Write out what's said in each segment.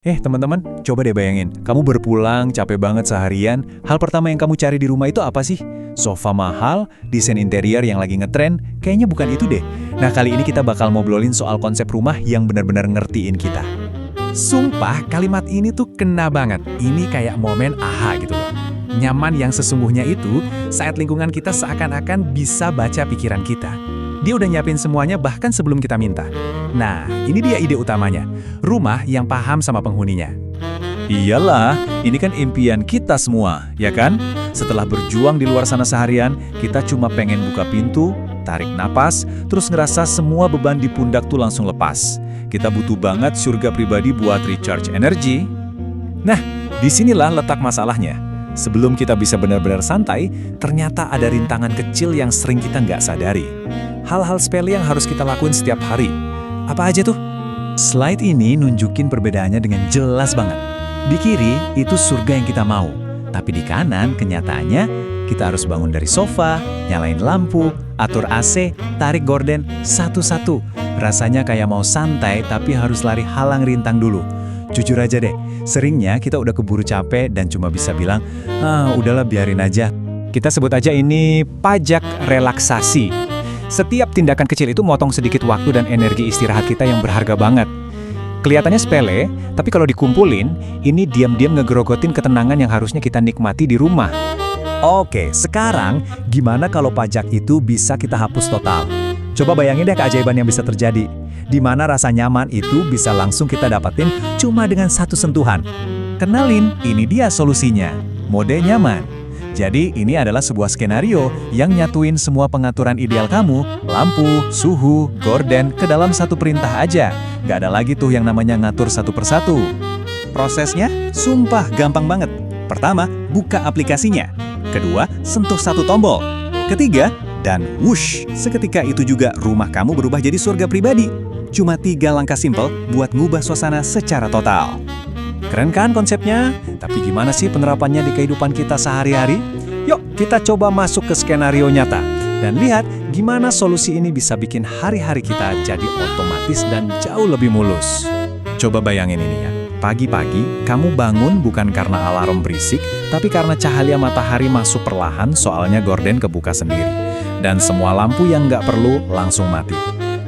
Teman-teman, coba deh bayangin, kamu berpulang, capek banget seharian, hal pertama yang kamu cari di rumah itu apa sih? Sofa mahal, desain interior yang lagi ngetren, kayaknya bukan itu deh. Nah, kali ini kita bakal ngobrolin soal konsep rumah yang benar-benar ngertiin kita. Sumpah, kalimat ini tuh kena banget. Ini kayak momen aha gitu loh. Nyaman yang sesungguhnya itu saat lingkungan kita seakan-akan bisa baca pikiran kita. Dia udah nyiapin semuanya bahkan sebelum kita minta. Nah, ini dia ide utamanya. Rumah yang paham sama penghuninya. Iyalah, ini kan impian kita semua, ya kan? Setelah berjuang di luar sana seharian, kita cuma pengen buka pintu, tarik napas, terus ngerasa semua beban di pundak tuh langsung lepas. Kita butuh banget surga pribadi buat recharge energi. Nah, disinilah letak masalahnya. Sebelum kita bisa benar-benar santai, ternyata ada rintangan kecil yang sering kita nggak sadari. Hal-hal sepele yang harus kita lakuin setiap hari. Apa aja tuh? Slide ini nunjukin perbedaannya dengan jelas banget. Di kiri, itu surga yang kita mau. Tapi di kanan, kenyataannya, kita harus bangun dari sofa, nyalain lampu, atur AC, tarik gorden, satu-satu. Rasanya kayak mau santai, tapi harus lari halang rintang dulu. Jujur aja deh, seringnya kita udah keburu capek dan cuma bisa bilang, udahlah biarin aja. Kita sebut aja ini pajak relaksasi. Setiap tindakan kecil itu motong sedikit waktu dan energi istirahat kita yang berharga banget. Kelihatannya sepele, tapi kalau dikumpulin, ini diam-diam ngegerogotin ketenangan yang harusnya kita nikmati di rumah. Oke, sekarang gimana kalau pajak itu bisa kita hapus total? Coba bayangin deh keajaiban yang bisa terjadi. Di mana rasa nyaman itu bisa langsung kita dapetin cuma dengan satu sentuhan. Kenalin, ini dia solusinya. Mode nyaman. Jadi ini adalah sebuah skenario yang nyatuin semua pengaturan ideal kamu, lampu, suhu, gorden, ke dalam satu perintah aja. Gak ada lagi tuh yang namanya ngatur satu persatu. Prosesnya, sumpah gampang banget. Pertama, buka aplikasinya. Kedua, sentuh satu tombol. Ketiga, dan wush, seketika itu juga rumah kamu berubah jadi surga pribadi. Cuma 3 langkah simpel buat ngubah suasana secara total. Keren kan konsepnya? Tapi gimana sih penerapannya di kehidupan kita sehari-hari? Yuk, kita coba masuk ke skenario nyata dan lihat gimana solusi ini bisa bikin hari-hari kita jadi otomatis dan jauh lebih mulus. Coba bayangin ini ya. Pagi-pagi, kamu bangun bukan karena alarm berisik, tapi karena cahaya matahari masuk perlahan soalnya gorden kebuka sendiri. Dan semua lampu yang nggak perlu langsung mati.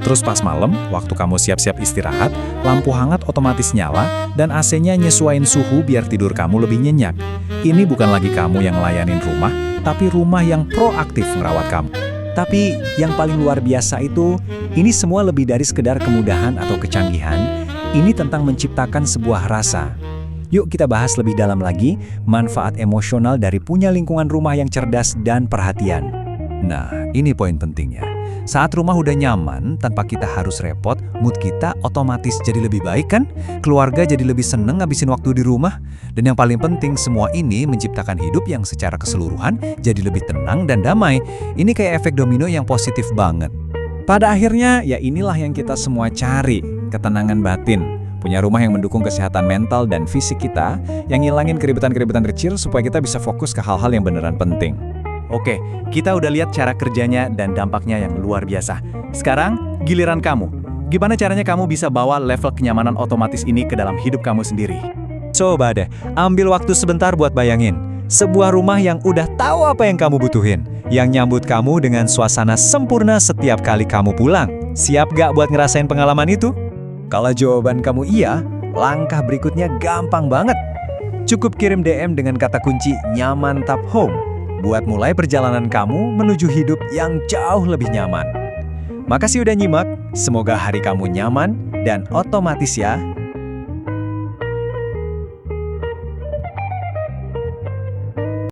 Terus pas malam, waktu kamu siap-siap istirahat, lampu hangat otomatis nyala dan AC-nya nyesuaiin suhu biar tidur kamu lebih nyenyak. Ini bukan lagi kamu yang ngelayanin rumah, tapi rumah yang proaktif ngerawat kamu. Tapi yang paling luar biasa itu, ini semua lebih dari sekedar kemudahan atau kecanggihan. Ini tentang menciptakan sebuah rasa. Yuk kita bahas lebih dalam lagi manfaat emosional dari punya lingkungan rumah yang cerdas dan perhatian. Nah, ini poin pentingnya. Saat rumah udah nyaman, tanpa kita harus repot, mood kita otomatis jadi lebih baik kan? Keluarga jadi lebih seneng ngabisin waktu di rumah. Dan yang paling penting, semua ini menciptakan hidup yang secara keseluruhan jadi lebih tenang dan damai. Ini kayak efek domino yang positif banget. Pada akhirnya, ya inilah yang kita semua cari, ketenangan batin. Punya rumah yang mendukung kesehatan mental dan fisik kita, yang ngilangin keribetan-keribetan kecil supaya kita bisa fokus ke hal-hal yang beneran penting. Oke, kita udah lihat cara kerjanya dan dampaknya yang luar biasa. Sekarang, giliran kamu. Gimana caranya kamu bisa bawa level kenyamanan otomatis ini ke dalam hidup kamu sendiri? Coba deh, ambil waktu sebentar buat bayangin. Sebuah rumah yang udah tahu apa yang kamu butuhin. Yang nyambut kamu dengan suasana sempurna setiap kali kamu pulang. Siap gak buat ngerasain pengalaman itu? Kalau jawaban kamu iya, langkah berikutnya gampang banget. Cukup kirim DM dengan kata kunci nyaman tap home. Buat mulai perjalanan kamu menuju hidup yang jauh lebih nyaman. Makasih udah nyimak, semoga hari kamu nyaman dan otomatis ya.